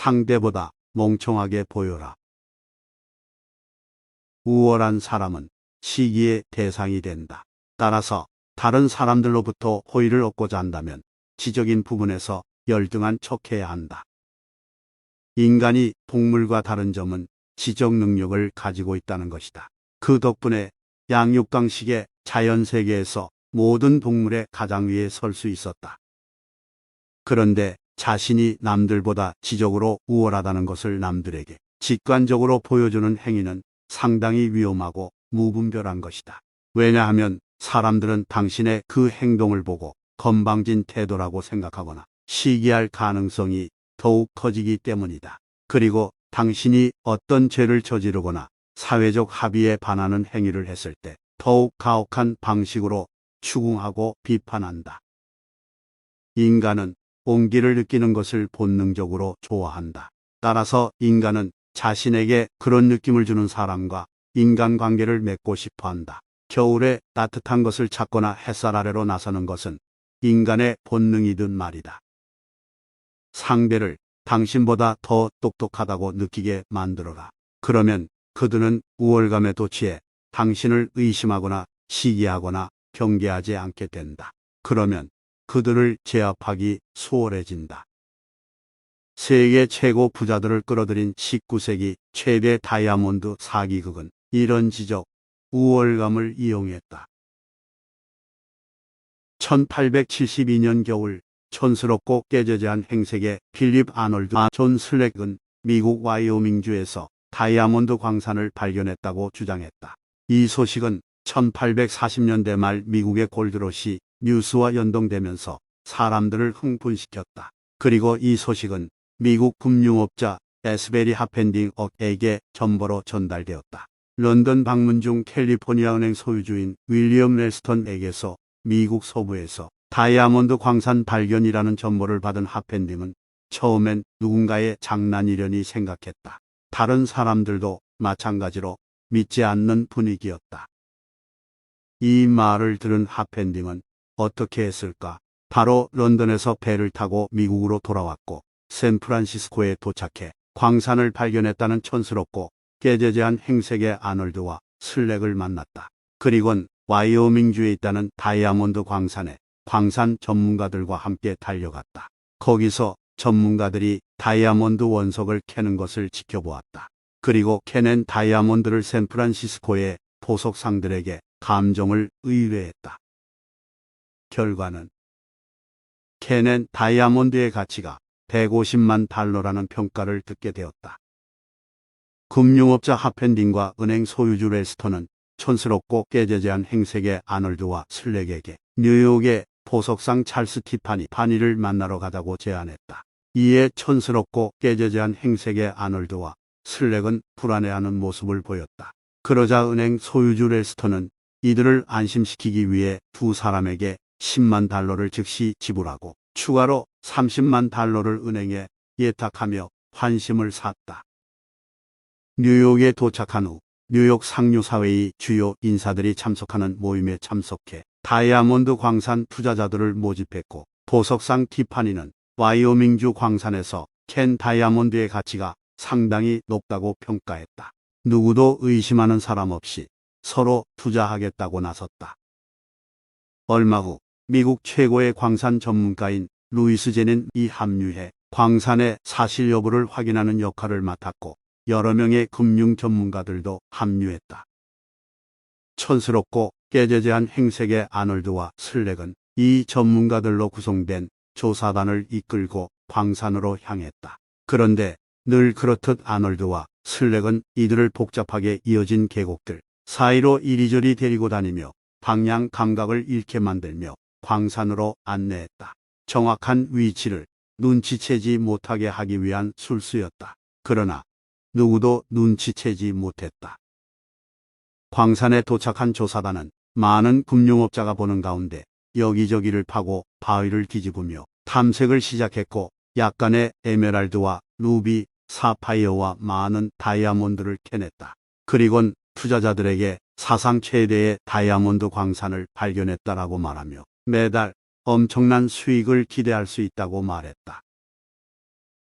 상대보다 멍청하게 보여라. 우월한 사람은 시기의 대상이 된다. 따라서 다른 사람들로부터 호의를 얻고자 한다면 지적인 부분에서 열등한 척해야 한다. 인간이 동물과 다른 점은 지적 능력을 가지고 있다는 것이다. 그 덕분에 양육강식의 자연세계에서 모든 동물의 가장 위에 설 수 있었다. 그런데 자신이 남들보다 지적으로 우월하다는 것을 남들에게 직관적으로 보여주는 행위는 상당히 위험하고 무분별한 것이다. 왜냐하면 사람들은 당신의 그 행동을 보고 건방진 태도라고 생각하거나 시기할 가능성이 더욱 커지기 때문이다. 그리고 당신이 어떤 죄를 저지르거나 사회적 합의에 반하는 행위를 했을 때 더욱 가혹한 방식으로 추궁하고 비판한다. 인간은 온기를 느끼는 것을 본능적으로 좋아한다. 따라서 인간은 자신에게 그런 느낌을 주는 사람과 인간관계를 맺고 싶어 한다. 겨울에 따뜻한 것을 찾거나 햇살 아래로 나서는 것은 인간의 본능이든 말이다. 상대를 당신보다 더 똑똑하다고 느끼게 만들어라. 그러면 그들은 우월감에 도취해 당신을 의심하거나 시기하거나 경계하지 않게 된다. 그러면 그들을 제압하기 수월해진다. 세계 최고 부자들을 끌어들인 19세기 최대 다이아몬드 사기극은 이런 지적, 우월감을 이용했다. 1872년 겨울 촌스럽고 깨저재한 행색의 필립 아놀드 존 슬랙은 미국 와이오밍주에서 다이아몬드 광산을 발견했다고 주장했다. 이 소식은 1840년대 말 미국의 골드러시 뉴스와 연동되면서 사람들을 흥분시켰다. 그리고 이 소식은 미국 금융업자 에스베리 하펜딩억에게 전보로 전달되었다. 런던 방문 중 캘리포니아 은행 소유주인 윌리엄 렐스턴에게서 미국 서부에서 다이아몬드 광산 발견이라는 전보를 받은 하펜딩은 처음엔 누군가의 장난이려니 생각했다. 다른 사람들도 마찬가지로 믿지 않는 분위기였다. 이 말을 들은 하펜딩은 어떻게 했을까? 바로 런던에서 배를 타고 미국으로 돌아왔고 샌프란시스코에 도착해 광산을 발견했다는 촌스럽고 깨저재한 행색의 아놀드와 슬랙을 만났다. 그리곤 와이오밍주에 있다는 다이아몬드 광산에 광산 전문가들과 함께 달려갔다. 거기서 전문가들이 다이아몬드 원석을 캐는 것을 지켜보았다. 그리고 캐낸 다이아몬드를 샌프란시스코의 보석상들에게 감정을 의뢰했다. 결과는 캐낸 다이아몬드의 가치가 150만 달러라는 평가를 듣게 되었다. 금융업자 하펜딩과 은행 소유주 렐스턴은 촌스럽고 깨저재한 행색의 아놀드와 슬랙에게 뉴욕의 보석상 찰스 티파니를 만나러 가자고 제안했다. 이에 촌스럽고 깨저재한 행색의 아놀드와 슬랙은 불안해하는 모습을 보였다. 그러자 은행 소유주 렐스턴은 이들을 안심시키기 위해 두 사람에게 10만 달러를 즉시 지불하고 추가로 30만 달러를 은행에 예탁하며 환심을 샀다. 뉴욕에 도착한 후 뉴욕 상류사회의 주요 인사들이 참석하는 모임에 참석해 다이아몬드 광산 투자자들을 모집했고 보석상 티파니는 와이오밍주 광산에서 캔 다이아몬드의 가치가 상당히 높다고 평가했다. 누구도 의심하는 사람 없이 서로 투자하겠다고 나섰다. 얼마 후 미국 최고의 광산 전문가인 루이스 젠은 이 합류해 광산의 사실 여부를 확인하는 역할을 맡았고 여러 명의 금융 전문가들도 합류했다. 촌스럽고 깨저재한 행색의 아놀드와 슬랙은 이 전문가들로 구성된 조사단을 이끌고 광산으로 향했다. 그런데 늘 그렇듯 아놀드와 슬랙은 이들을 복잡하게 이어진 계곡들 사이로 이리저리 데리고 다니며 방향 감각을 잃게 만들며 광산으로 안내했다. 정확한 위치를 눈치채지 못하게 하기 위한 술수였다. 그러나 누구도 눈치채지 못했다. 광산에 도착한 조사단은 많은 금융업자가 보는 가운데 여기저기를 파고 바위를 뒤집으며 탐색을 시작했고 약간의 에메랄드와 루비, 사파이어와 많은 다이아몬드를 캐냈다. 그리곤 투자자들에게 사상 최대의 다이아몬드 광산을 발견했다라고 말하며 매달 엄청난 수익을 기대할 수 있다고 말했다.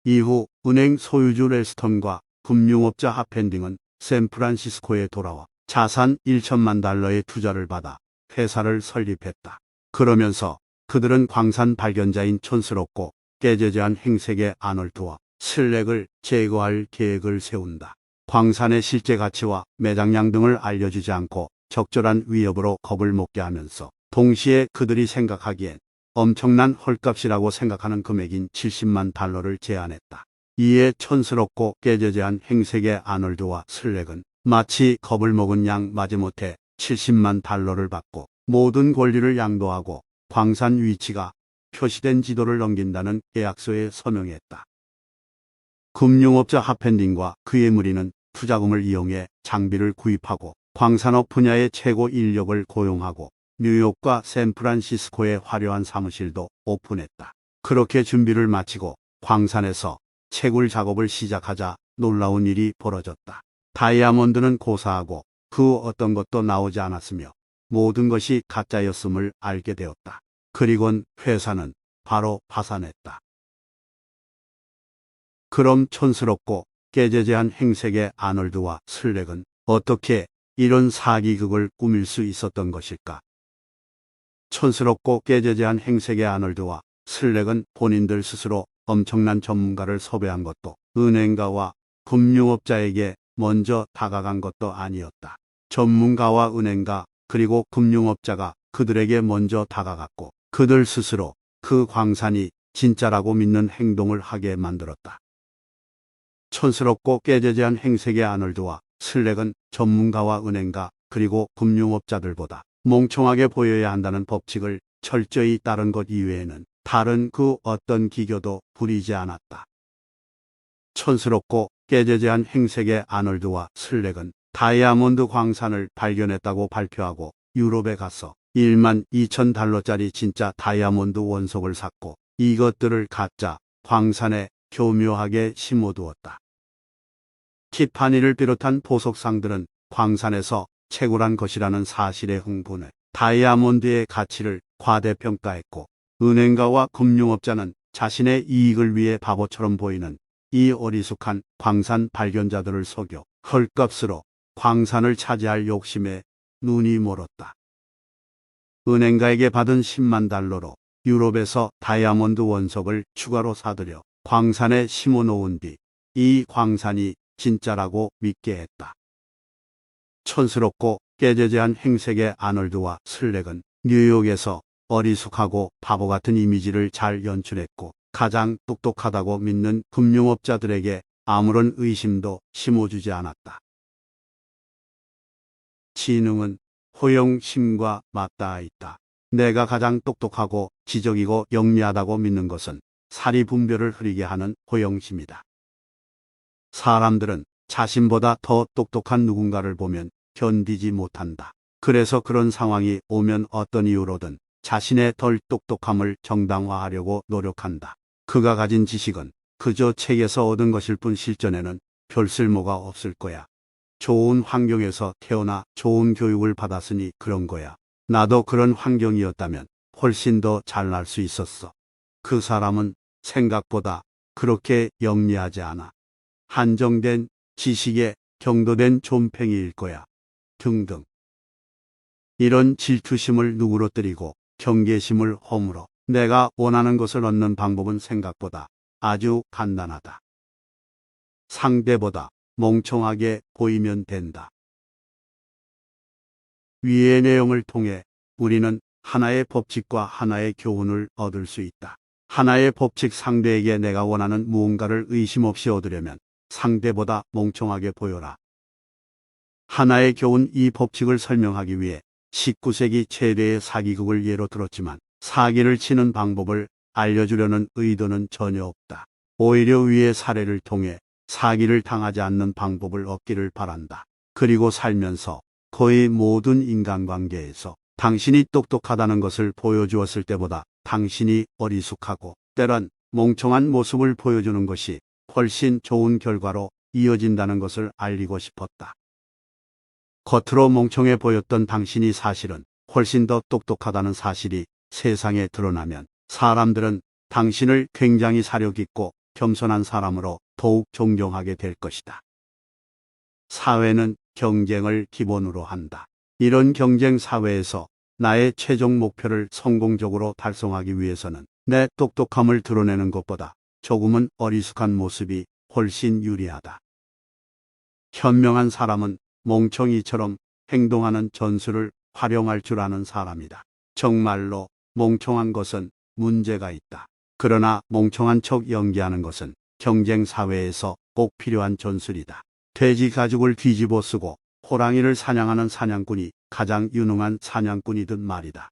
이후 은행 소유주 레스턴과 금융업자 하펜딩은 샌프란시스코에 돌아와 자산 1천만 달러의 투자를 받아 회사를 설립했다. 그러면서 그들은 광산 발견자인 촌스럽고 깨재재한 행색의 아놀드와 슬렉을 제거할 계획을 세운다. 광산의 실제 가치와 매장량 등을 알려주지 않고 적절한 위협으로 겁을 먹게 하면서 동시에 그들이 생각하기엔 엄청난 헐값이라고 생각하는 금액인 70만 달러를 제안했다. 이에 촌스럽고 깨재재한 행색의 아놀드와 슬렉은 마치 겁을 먹은 양 마지못해 70만 달러를 받고 모든 권리를 양도하고 광산 위치가 표시된 지도를 넘긴다는 계약서에 서명했다. 금융업자 하펜딩과 그의 무리는 투자금을 이용해 장비를 구입하고 광산업 분야의 최고 인력을 고용하고 뉴욕과 샌프란시스코의 화려한 사무실도 오픈했다. 그렇게 준비를 마치고 광산에서 채굴 작업을 시작하자 놀라운 일이 벌어졌다. 다이아몬드는 고사하고 그 어떤 것도 나오지 않았으며 모든 것이 가짜였음을 알게 되었다. 그리곤 회사는 바로 파산했다. 그럼 촌스럽고 깨재재한 행색의 아놀드와 슬렉은 어떻게 이런 사기극을 꾸밀 수 있었던 것일까? 촌스럽고 깨재재한 행색의 아놀드와 슬렉은 본인들 스스로 엄청난 전문가를 섭외한 것도 은행가와 금융업자에게 먼저 다가간 것도 아니었다. 전문가와 은행가 그리고 금융업자가 그들에게 먼저 다가갔고 그들 스스로 그 광산이 진짜라고 믿는 행동을 하게 만들었다. 촌스럽고 깨재재한 행색의 아놀드와 슬렉은 전문가와 은행가 그리고 금융업자들보다 멍청하게 보여야 한다는 법칙을 철저히 따른 것 이외에는 다른 그 어떤 기교도 부리지 않았다. 촌스럽고 깨재재한 행색의 아놀드와 슬렉은 다이아몬드 광산을 발견했다고 발표하고 유럽에 가서 1만 2천 달러짜리 진짜 다이아몬드 원석을 샀고 이것들을 가짜 광산에 교묘하게 심어두었다. 티파니를 비롯한 보석상들은 광산에서 채굴한 것이라는 사실에 흥분해 다이아몬드의 가치를 과대평가했고 은행가와 금융업자는 자신의 이익을 위해 바보처럼 보이는 이 어리숙한 광산 발견자들을 속여 헐값으로 광산을 차지할 욕심에 눈이 멀었다. 은행가에게 받은 10만 달러로 유럽에서 다이아몬드 원석을 추가로 사들여 광산에 심어놓은 뒤 이 광산이 진짜라고 믿게 했다. 촌스럽고 깨재재한 행색의 아놀드와 슬렉은 뉴욕에서 어리숙하고 바보 같은 이미지를 잘 연출했고 가장 똑똑하다고 믿는 금융업자들에게 아무런 의심도 심어주지 않았다. 지능은 호용심과 맞닿아 있다. 내가 가장 똑똑하고 지적이고 영리하다고 믿는 것은 사리분별을 흐리게 하는 호용심이다. 사람들은 자신보다 더 똑똑한 누군가를 보면 견디지 못한다. 그래서 그런 상황이 오면 어떤 이유로든 자신의 덜 똑똑함을 정당화하려고 노력한다. 그가 가진 지식은 그저 책에서 얻은 것일 뿐 실전에는 별 쓸모가 없을 거야. 좋은 환경에서 태어나 좋은 교육을 받았으니 그런 거야. 나도 그런 환경이었다면 훨씬 더 잘날 수 있었어. 그 사람은 생각보다 그렇게 영리하지 않아. 한정된 지식에 경도된 존팽이일 거야. 등등. 이런 질투심을 누그러뜨리고 경계심을 허물어 내가 원하는 것을 얻는 방법은 생각보다 아주 간단하다. 상대보다 멍청하게 보이면 된다. 위의 내용을 통해 우리는 하나의 법칙과 하나의 교훈을 얻을 수 있다. 하나의 법칙 상대에게 내가 원하는 무언가를 의심 없이 얻으려면 상대보다 멍청하게 보여라. 하나의 교훈 이 법칙을 설명하기 위해 19세기 최대의 사기극을 예로 들었지만 사기를 치는 방법을 알려주려는 의도는 전혀 없다. 오히려 위의 사례를 통해 사기를 당하지 않는 방법을 얻기를 바란다. 그리고 살면서 거의 모든 인간관계에서 당신이 똑똑하다는 것을 보여주었을 때보다 당신이 어리숙하고 때론 멍청한 모습을 보여주는 것이 훨씬 좋은 결과로 이어진다는 것을 알리고 싶었다. 겉으로 멍청해 보였던 당신이 사실은 훨씬 더 똑똑하다는 사실이 세상에 드러나면 사람들은 당신을 굉장히 사려 깊고 겸손한 사람으로 더욱 존경하게 될 것이다. 사회는 경쟁을 기본으로 한다. 이런 경쟁 사회에서 나의 최종 목표를 성공적으로 달성하기 위해서는 내 똑똑함을 드러내는 것보다 조금은 어리숙한 모습이 훨씬 유리하다. 현명한 사람은 멍청이처럼 행동하는 전술을 활용할 줄 아는 사람이다. 정말로 멍청한 것은 문제가 있다. 그러나 멍청한 척 연기하는 것은 경쟁 사회에서 꼭 필요한 전술이다. 돼지 가죽을 뒤집어 쓰고 호랑이를 사냥하는 사냥꾼이 가장 유능한 사냥꾼이듯 말이다.